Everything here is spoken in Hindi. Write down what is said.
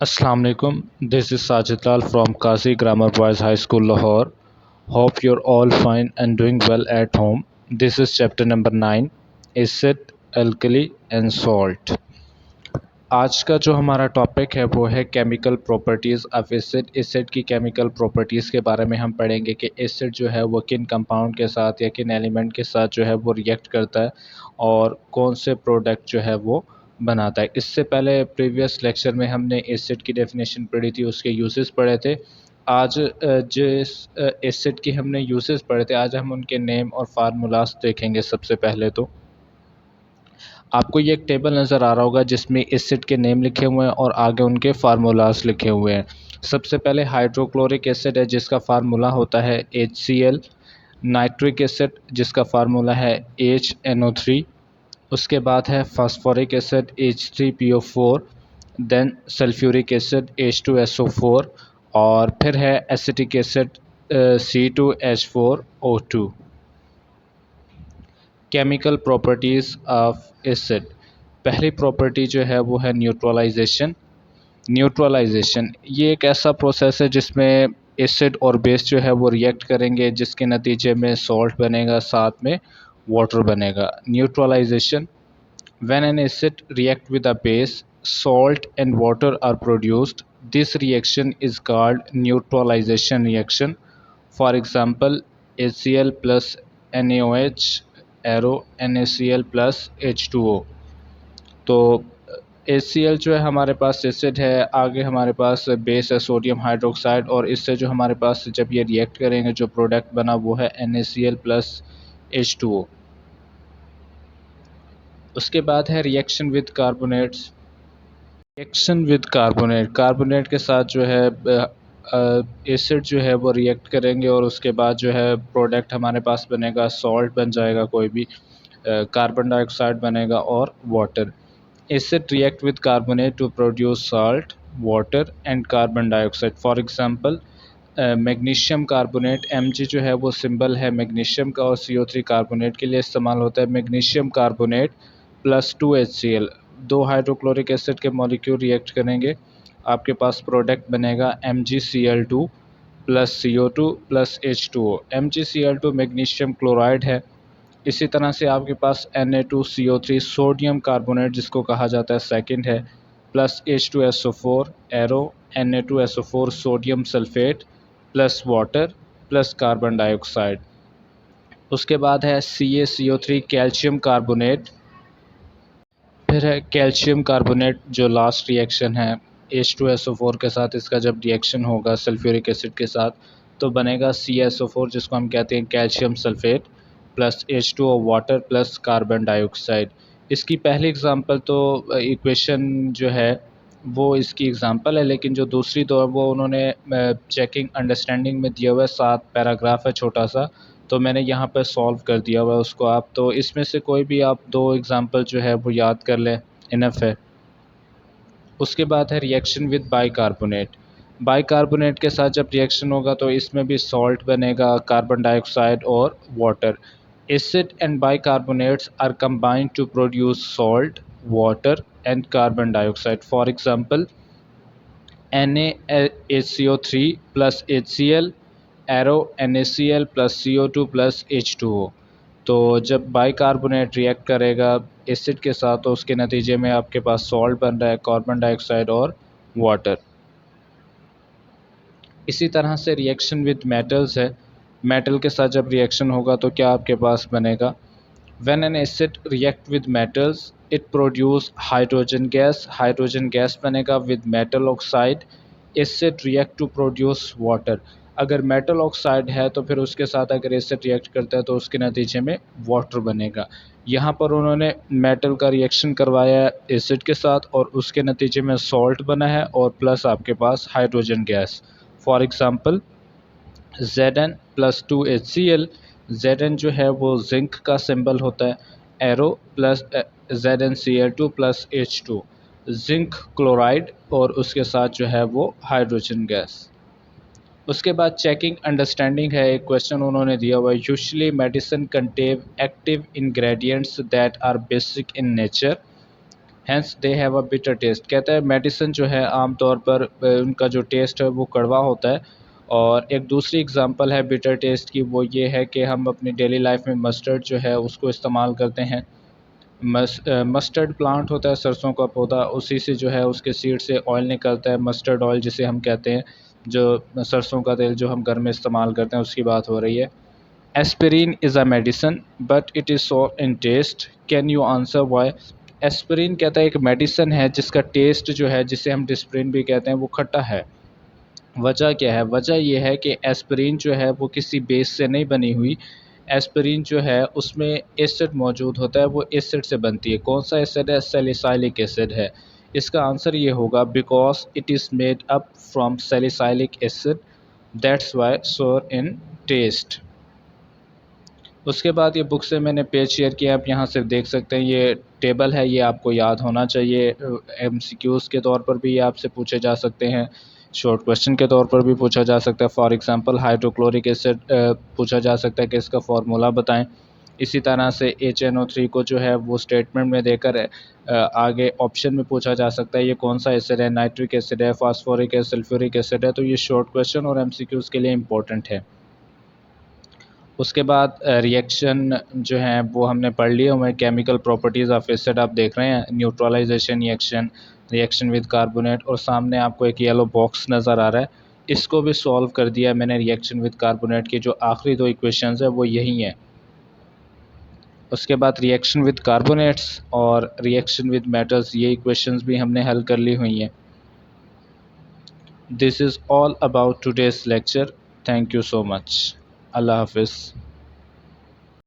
Assalamu alaikum. This is Sajid Lal from Qazi Grammar Boys High School, Lahore. Hope you're all fine and doing well at home. This is chapter number 9, Acid, Alkali and Salt. आज का जो हमारा टॉपिक है वो है chemical properties of acid. Acid की केमिकल प्रॉपर्टीज़ के बारे में हम पढ़ेंगे कि एसिड जो है वो किन कंपाउंड के साथ या किन एलिमेंट के साथ जो है वो रिएक्ट करता है और कौन से प्रोडक्ट जो है वो बनाता है। इससे पहले प्रीवियस लेक्चर में हमने एसिड की डेफिनेशन पढ़ी थी, उसके यूजेस पढ़े थे। आज जिस एसिड की हमने यूजेस पढ़े थे, आज हम उनके नेम और फार्मूलाज देखेंगे। सबसे पहले तो आपको ये एक टेबल नज़र आ रहा होगा जिसमें एसिड के नेम लिखे हुए हैं और आगे उनके फार्मूलाज लिखे हुए हैं। सबसे पहले हाइड्रोक्लोरिक एसिड है जिसका फार्मूला होता है HCl, नाइट्रिक एसिड जिसका फार्मूला है HNO3, उसके बाद है phosphoric acid H3PO4, then sulphuric acid H2SO4 और फिर है acetic acid C2H4O2। Chemical properties of acid. पहली प्रॉपर्टी जो है वो है न्यूट्रलाइजेशन। न्यूट्रलाइजेशन ये एक ऐसा प्रोसेस है जिसमें एसिड और बेस जो है वो रिएक्ट करेंगे, जिसके नतीजे में सॉल्ट बनेगा, साथ में वाटर बनेगा। Neutralisation, when an acid react with a base, salt and water are produced. This reaction is called neutralization reaction. For example, HCl plus NaOH arrow NaCl plus H2O। तो HCl जो है हमारे पास एसिड है, आगे हमारे पास बेस है सोडियम हाइड्रोक्साइड, और इससे जो हमारे पास जब ये रिएक्ट करेंगे जो प्रोडक्ट बना वो है NaCl plus H2O। उसके बाद है reaction with carbonates. Reaction with carbonate, carbonate के साथ जो है एसिड जो है वो रिएक्ट करेंगे और उसके बाद जो है प्रोडक्ट हमारे पास बनेगा, सॉल्ट बन जाएगा, कोई भी कार्बन डाइऑक्साइड बनेगा और water. Acid react with carbonate to produce salt, water and carbon dioxide. For example magnesium carbonate, Mg जो है वो सिंबल है मैग्नीशियम का और CO3 कार्बोनेट के लिए इस्तेमाल होता है। मैग्नीशियम कार्बोनेट प्लस 2HCl, दो हाइड्रोक्लोरिक एसिड के मॉलिक्यूल रिएक्ट करेंगे, आपके पास प्रोडक्ट बनेगा MgCl2 plus CO2 plus H2O। MgCl2 magnesium chloride है। इसी तरह से आपके पास Na2CO3 सोडियम कार्बोनेट जिसको कहा जाता है सेकंड है, plus H2SO4 arrow Na2SO4 sodium sulphate plus water plus carbon dioxide. उसके बाद है CaCO3 कैल्शियम कार्बोनेट, फिर है कैल्शियम कार्बोनेट जो लास्ट रिएक्शन है H2SO4 के साथ। इसका जब रिएक्शन होगा सल्फ्यूरिक एसिड के साथ तो बनेगा CaSO4 जिसको हम कहते हैं calcium sulphate plus H2O water plus carbon dioxide. इसकी पहली एग्जांपल तो इक्वेशन जो है वो इसकी एग्जांपल है, लेकिन जो दूसरी तो है वो उन्होंने चेकिंग अंडरस्टैंडिंग में दिया हुआ है, 7 पैराग्राफ है छोटा सा, तो मैंने यहाँ पर सॉल्व कर दिया हुआ है उसको। आप तो इसमें से कोई भी आप 2 एग्जांपल जो है वो याद कर लें, इनफ है। उसके बाद है रिएक्शन विद बाइकार्बोनेट। बाइकार्बोनेट के साथ जब रिएक्शन होगा तो इसमें भी सॉल्ट बनेगा, कार्बन डाइऑक्साइड और water. Acid and bicarbonates are combined to produce salt, water and carbon dioxide. For example NaHCO3 plus HCl arrow NaCl plus CO2 plus H2O। तो जब बाइकार्बोनेट रिएक्ट करेगा एसिड के साथ तो उसके नतीजे में आपके पास सॉल्ट बन रहा है, कार्बन डाइऑक्साइड और वाटर। इसी तरह से रिएक्शन विद मेटल्स है। मेटल के साथ जब रिएक्शन होगा तो क्या आपके पास बनेगा, when an acid react with metals it produce hydrogen gas, hydrogen gas बनेगा with metal oxide, acid react to produce water। अगर मेटल ऑक्साइड है तो फिर उसके साथ अगर एसिड रिएक्ट करता है तो उसके नतीजे में वाटर बनेगा। यहाँ पर उन्होंने मेटल का रिएक्शन करवाया है एसिड के साथ और उसके नतीजे में सॉल्ट बना है और प्लस आपके पास hydrogen gas. For example Zn plus 2HCl, Zn जो है वो जिंक का सिंबल होता है, arrow plus ZnCl2 plus H2। Zinc chloride और उसके साथ जो है वो हाइड्रोजन गैस। उसके बाद चेकिंग अंडरस्टैंडिंग है, एक क्वेश्चन उन्होंने दिया हुआ है, usually medicine contain active ingredients that are basic in nature hence they have a bitter taste. कहता है मेडिसिन जो है आमतौर पर उनका जो टेस्ट है वो कड़वा होता है। और एक दूसरी एग्जांपल है बिटर टेस्ट की, वो ये है कि हम अपनी डेली लाइफ में मस्टर्ड जो है उसको इस्तेमाल करते हैं। मस्टर्ड प्लांट होता है, सरसों का पौधा, उसी से जो है उसके सीड से ऑयल निकलता है, मस्टर्ड ऑयल जिसे हम कहते हैं, जो सरसों का तेल जो हम घर में इस्तेमाल करते हैं उसकी बात हो रही है। Aspirin is a medicine but it is so in taste, can you answer why. Aspirin कहता है एक मेडिसिन है जिसका टेस्ट जो है, जिसे हम डिस्प्रिन भी कहते हैं, वो खट्टा है। वजह क्या है? वजह ये है कि एस्पिरिन जो है वो किसी बेस से नहीं बनी हुई। एस्पिरिन जो है उसमें एसिड मौजूद होता है, वो एसिड से बनती है। कौन सा एसिड है? सैलिसाइलिक एसिड है। इसका आंसर ये होगा because it is made up from salicylic acid that's why सोर इन टेस्ट। उसके बाद ये बुक से मैंने पेज शेयर किया, आप यहाँ से देख सकते हैं, ये टेबल है, ये आपको याद होना चाहिए। एमसीक्यूज़ के तौर पर भी ये आपसे पूछे जा सकते हैं, शॉर्ट क्वेश्चन के तौर पर भी पूछा जा सकता है। फॉर एग्जांपल हाइड्रोक्लोरिक एसिड पूछा जा सकता है कि इसका फार्मूला बताएं। इसी तरह से HNO3 को जो है वो स्टेटमेंट में देकर आगे ऑप्शन में पूछा जा सकता है ये कौन सा एसिड है, नाइट्रिक एसिड है, फास्फोरिक है, सल्फ्यूरिक एसिड है। तो ये शॉर्ट क्वेश्चन और एमसीक्यूज़ के लिए इम्पोर्टेंट है। उसके बाद रिएक्शन जो है वो हमने पढ़ लिए हुए। केमिकल प्रॉपर्टीज़ ऑफ एसिड आप देख रहे हैं, neutralisation reaction, reaction with carbonate, और सामने आपको एक येलो बॉक्स नज़र आ रहा है, इसको भी सॉल्व कर दिया मैंने। रिएक्शन विद कार्बोनेट की जो आखिरी दो इक्वेशंस है वो यही हैं। उसके बाद रिएक्शन विद कार्बोनेट्स और रिएक्शन विद मेटल्स, ये इक्वेशंस भी हमने हल कर ली हुई हैं। This is all about today's lecture. Thank you so much. Allah हाफिज़।